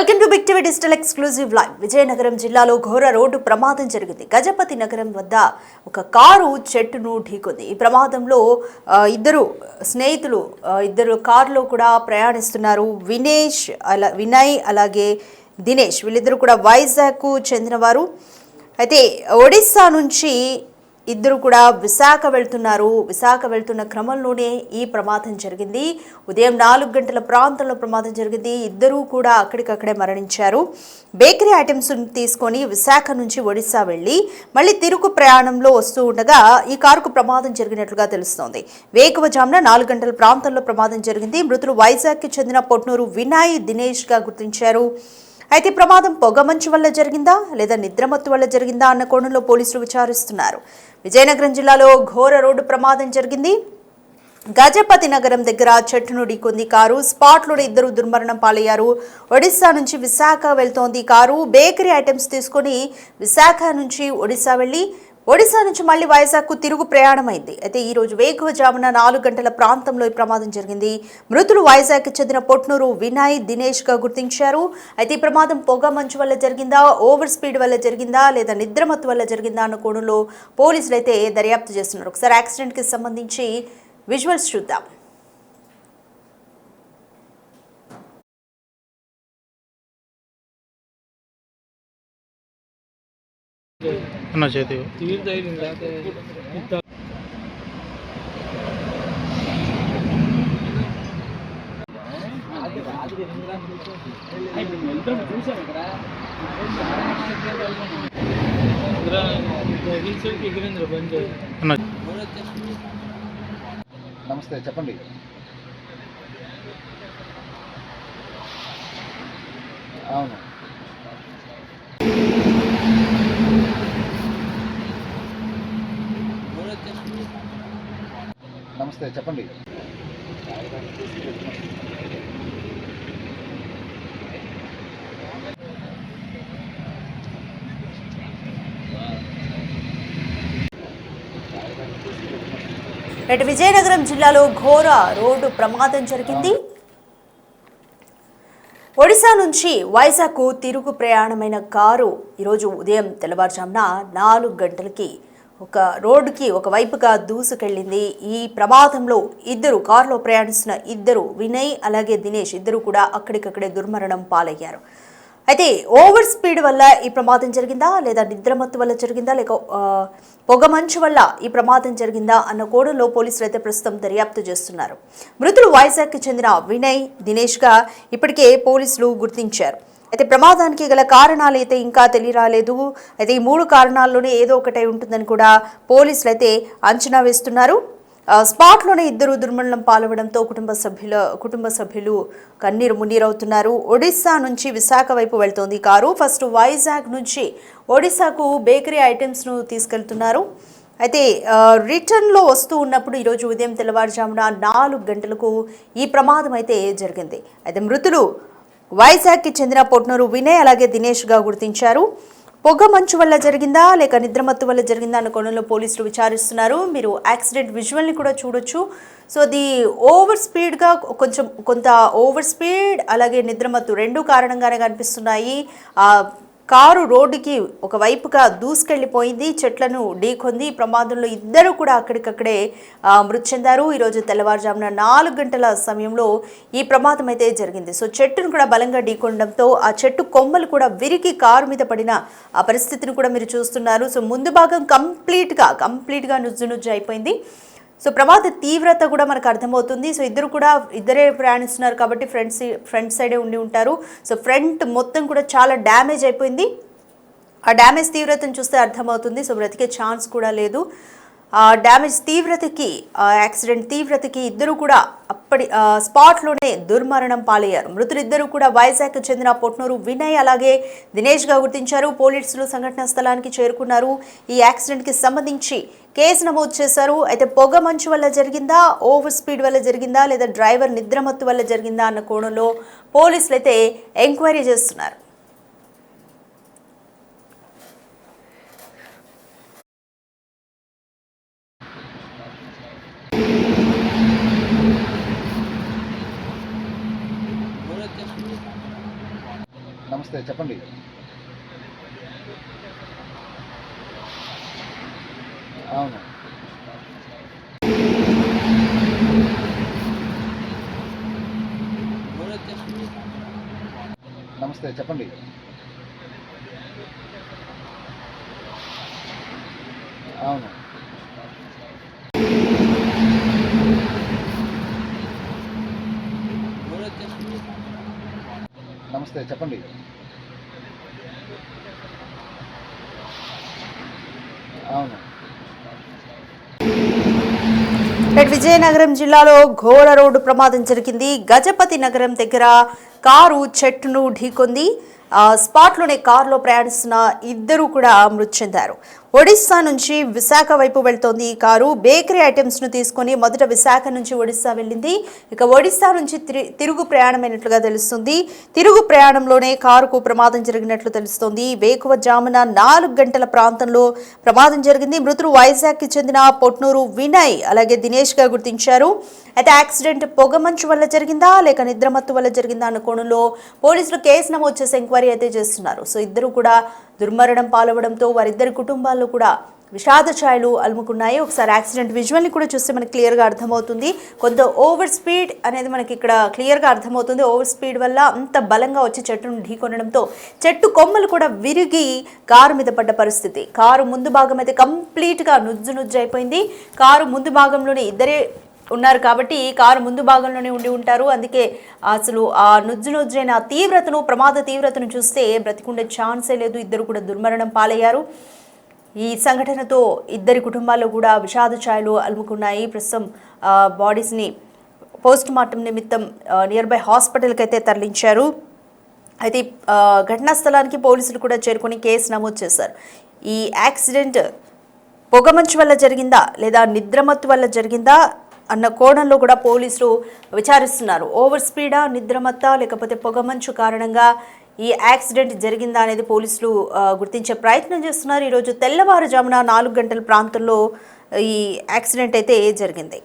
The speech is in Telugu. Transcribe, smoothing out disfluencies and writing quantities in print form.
Welcome to big TV digital exclusive live. Vizianagaram జిల్లాలో ఘోర రోడ్డు ప్రమాదం జరిగింది. గజపతి నగరం వద్ద ఒక కారు చెట్టును ఢీకొంది. ఈ ప్రమాదంలో ఇద్దరు స్నేహితులు కారులో కూడా ప్రయాణిస్తున్నారు. వినయ్ అలాగే దినేష్ వీళ్ళిద్దరూ కూడా వైజాగ్కు చెందినవారు. అయితే ఒడిస్సా నుంచి ఇద్దరు కూడా విశాఖ వెళ్తున్న క్రమంలోనే ఈ ప్రమాదం జరిగింది. ఉదయం 4 గంటల ప్రాంతంలో ప్రమాదం జరిగింది. ఇద్దరూ కూడా అక్కడికక్కడే మరణించారు. బేకరీ ఐటమ్స్ తీసుకొని విశాఖ నుంచి ఒడిశా వెళ్ళి మళ్ళీ తిరుగు ప్రయాణంలో వస్తూ ఉండగా ఈ కారుకు ప్రమాదం జరిగినట్లుగా తెలుస్తోంది. వేకువజామున 4 గంటల ప్రాంతంలో ప్రమాదం జరిగింది. మృతులు వైజాగ్కి చెందిన పొట్నూరు వినయ్ దినేష్గా గుర్తించారు. అయితే ప్రమాదం పొగమంచు వల్ల జరిగిందా లేదా నిద్రమత్తు వల్ల జరిగిందా అన్న కోణంలో పోలీసులు విచారిస్తున్నారు. విజయనగరం జిల్లాలో ఘోర రోడ్డు ప్రమాదం జరిగింది. గజపతి నగరం దగ్గర చెట్టును ఢీకొంది కారు. స్పాట్లోనే ఇద్దరు దుర్మరణం పాలయ్యారు. ఒడిశా నుంచి విశాఖ వెళ్తోంది కారు. బేకరీ ఐటమ్స్ తీసుకొని విశాఖ నుంచి ఒడిశా వెళ్ళి ఒడిశా నుంచి మళ్లీ వైజాగ్కు తిరుగు ప్రయాణమైంది. అయితే ఈ రోజు వేకువజామున 4 గంటల ప్రాంతంలో ఈ ప్రమాదం జరిగింది. మృతులు వైజాగ్కి చెందిన పొట్నూరు వినయ్ దినేష్గా గుర్తించారు. అయితే ఈ ప్రమాదం పొగ మంచు వల్ల జరిగిందా, ఓవర్ స్పీడ్ వల్ల జరిగిందా లేదా నిద్రమత్తు వల్ల జరిగిందా అన్న కోణంలో పోలీసులు అయితే దర్యాప్తు చేస్తున్నారు. ఒకసారి యాక్సిడెంట్కి సంబంధించి విజువల్స్ చూద్దాం. నమస్తే, చెప్పండి. అవును, నమస్తే, చెప్పండి. విజయనగరం జిల్లాలో ఘోర రోడ్డు ప్రమాదం జరిగింది. ఒడిశా నుంచి వైజాగ్కు తిరుగు ప్రయాణమైన కారు ఈరోజు ఉదయం తెల్లవారుజామున 4 గంటలకి ఒక రోడ్డుకి ఒకవైపుగా దూసుకెళ్ళింది. ఈ ప్రమాదంలో కారులో ప్రయాణిస్తున్న ఇద్దరు వినయ్ అలాగే దినేష్ ఇద్దరు కూడా అక్కడికక్కడే దుర్మరణం పాలయ్యారు. అయితే ఓవర్ స్పీడ్ వల్ల ఈ ప్రమాదం జరిగిందా లేదా నిద్రమత్తు వల్ల జరిగిందా లేక పొగమంచు వల్ల ఈ ప్రమాదం జరిగిందా అన్న కోణంలో పోలీసులు అయితే ప్రస్తుతం దర్యాప్తు చేస్తున్నారు. మృతులు వైజాగ్కి చెందిన వినయ్ దినేష్గా ఇప్పటికే పోలీసులు గుర్తించారు. అయితే ప్రమాదానికి గల కారణాలు అయితే ఇంకా తెలియరాలేదు. అయితే ఈ 3 కారణాల్లోనే ఏదో ఒకటై ఉంటుందని కూడా పోలీసులు అయితే అంచనా వేస్తున్నారు. స్పాట్లోనే ఇద్దరు దుర్మరణం పాలవడంతో కుటుంబ సభ్యులు కన్నీరు మున్నీరవుతున్నారు. ఒడిశా నుంచి విశాఖ వైపు వెళ్తోంది కారు. ఫస్ట్ వైజాగ్ నుంచి ఒడిశాకు బేకరీ ఐటమ్స్ను తీసుకెళ్తున్నారు. అయితే రిటర్న్లో వస్తూ ఉన్నప్పుడు ఈరోజు ఉదయం తెల్లవారుజామున 4 గంటలకు ఈ ప్రమాదం అయితే జరిగింది. అయితే మృతులు వైజాగ్కి చెందిన పొట్నూరు వినయ్ అలాగే దినేష్గా గుర్తించారు. పొగ మంచు వల్ల జరిగిందా లేక నిద్రమత్తు వల్ల జరిగిందా అన్న కోణంలో పోలీసులు విచారిస్తున్నారు. మీరు యాక్సిడెంట్ విజువల్ని కూడా చూడొచ్చు. సో అది ఓవర్ స్పీడ్గా కొంత ఓవర్ స్పీడ్ అలాగే నిద్రమత్తు 2 కారణంగానే కనిపిస్తున్నాయి. కారు రోడ్డుకి ఒకవైపుగా దూసుకెళ్లిపోయింది, చెట్లను ఢీకొంది. ప్రమాదంలో ఇద్దరు కూడా అక్కడికక్కడే మృతి చెందారు. ఈరోజు తెల్లవారుజామున 4 గంటల సమయంలో ఈ ప్రమాదం అయితే జరిగింది. సో చెట్టును కూడా బలంగా ఢీకొనడంతో ఆ చెట్టు కొమ్మలు కూడా విరిగి కారు మీద పడిన ఆ పరిస్థితిని కూడా మీరు చూస్తున్నారు. సో ముందు భాగం కంప్లీట్గా నుజ్జు అయిపోయింది. సో ప్రమాద తీవ్రత కూడా మనకు అర్థమవుతుంది. సో ఇద్దరే ప్రయాణిస్తున్నారు కాబట్టి ఫ్రంట్ సైడే ఉండి ఉంటారు. సో ఫ్రంట్ మొత్తం కూడా చాలా డ్యామేజ్ అయిపోయింది. ఆ డ్యామేజ్ తీవ్రతను చూస్తే అర్థమవుతుంది. సో బ్రతికే ఛాన్స్ కూడా లేదు. డ్యామేజ్ తీవ్రతకి యాక్సిడెంట్ తీవ్రతకి ఇద్దరు కూడా స్పాట్లోనే దుర్మరణం పాలయ్యారు. మృతులిద్దరూ కూడా వైజాగ్కు చెందిన పొట్నూరు వినయ్ అలాగే దినేష్గా గుర్తించారు. పోలీసులు సంఘటనా స్థలానికి చేరుకున్నారు. ఈ యాక్సిడెంట్కి సంబంధించి కేసు నమోదు చేశారు. అయితే పొగ మంచు వల్ల జరిగిందా, ఓవర్ స్పీడ్ వల్ల జరిగిందా లేదా డ్రైవర్ నిద్రమత్తు వల్ల జరిగిందా అన్న కోణంలో పోలీసులు అయితే ఎంక్వైరీ చేస్తున్నారు. నమస్తే చెప్పండి. అవును. నమస్తే చెప్పండి. అవును. నమస్తే చెప్పండి. అవును. విజయనగరం జిల్లాలో ఘోర రోడ్డు ప్రమాదం జరిగింది. గజపతి నగరం దగ్గర కారు చెట్టును ఢీకొంది. స్పాట్లోనే కారులో ప్రయాణిస్తున్న ఇద్దరు కూడా మృతి చెందారు. ఒడిశా నుంచి విశాఖ వైపు వెళ్తోంది ఈ కారు. బేకరీ ఐటమ్స్ ను తీసుకొని మొదట విశాఖ నుంచి ఒడిశా వెళ్ళింది. ఇక ఒడిశా నుంచి తిరుగు ప్రయాణమైనట్లుగా తెలుస్తుంది. తిరుగు ప్రయాణంలోనే కారుకు ప్రమాదం జరిగినట్లు తెలుస్తోంది. వేకువజామున 4 గంటల ప్రాంతంలో ప్రమాదం జరిగింది. మృతులు వైజాగ్ కి చెందిన పొట్నూరు వినయ్ అలాగే దినేష్ గా గుర్తించారు. అయితే యాక్సిడెంట్ పొగమంచు వల్ల జరిగిందా లేక నిద్రమత్తు వల్ల జరిగిందా అన్న కోణంలో పోలీసులు కేసు నమోదు చేసి ఎంక్వైరీ అయితే చేస్తున్నారు. సో ఇద్దరు కూడా దుర్మరణం పాలవడంతో వారిద్దరి కుటుంబాల్లో కూడా విషాద ఛాయలు అలుముకున్నాయి. ఒకసారి యాక్సిడెంట్ విజువల్ని కూడా చూస్తే మనకి క్లియర్గా అర్థమవుతుంది. కొంత ఓవర్ స్పీడ్ అనేది మనకి ఇక్కడ క్లియర్గా అర్థమవుతుంది. ఓవర్ స్పీడ్ వల్ల అంత బలంగా వచ్చి చెట్టును ఢీకొనడంతో చెట్టు కొమ్మలు కూడా విరిగి కారు మీద పడ్డ పరిస్థితి. కారు ముందు భాగం అయితే కంప్లీట్గా నుజ్జు అయిపోయింది. కారు ముందు భాగంలోనే ఇద్దరే ఉన్నారు కాబట్టి కారు ముందు భాగంలోనే ఉండి ఉంటారు. అందుకే అసలు ఆ నుజ్జైన తీవ్రతను ప్రమాద తీవ్రతను చూస్తే బ్రతికుండే ఛాన్సే లేదు. ఇద్దరు కూడా దుర్మరణం పాలయ్యారు. ఈ సంఘటనతో ఇద్దరి కుటుంబాల్లో కూడా విషాద ఛాయలు అలుముకున్నాయి. ప్రస్తుతం బాడీస్ని పోస్ట్ మార్టం నిమిత్తం నియర్ బై హాస్పిటల్కి అయితే తరలించారు. అయితే ఘటనా స్థలానికి పోలీసులు కూడా చేరుకొని కేసు నమోదు చేశారు. ఈ యాక్సిడెంట్ పొగమంచు వల్ల జరిగిందా లేదా నిద్రమత్తు వల్ల జరిగిందా అన్న కోణంలో కూడా పోలీసులు విచారిస్తున్నారు. ఓవర్ స్పీడా, నిద్రమత్తా లేకపోతే పొగమంచు కారణంగా ఈ యాక్సిడెంట్ జరిగిందా అనేది పోలీసులు గుర్తించే ప్రయత్నం చేస్తున్నారు. ఈరోజు తెల్లవారుజామున 4 గంటల ప్రాంతంలో ఈ యాక్సిడెంట్ అయితే జరిగింది.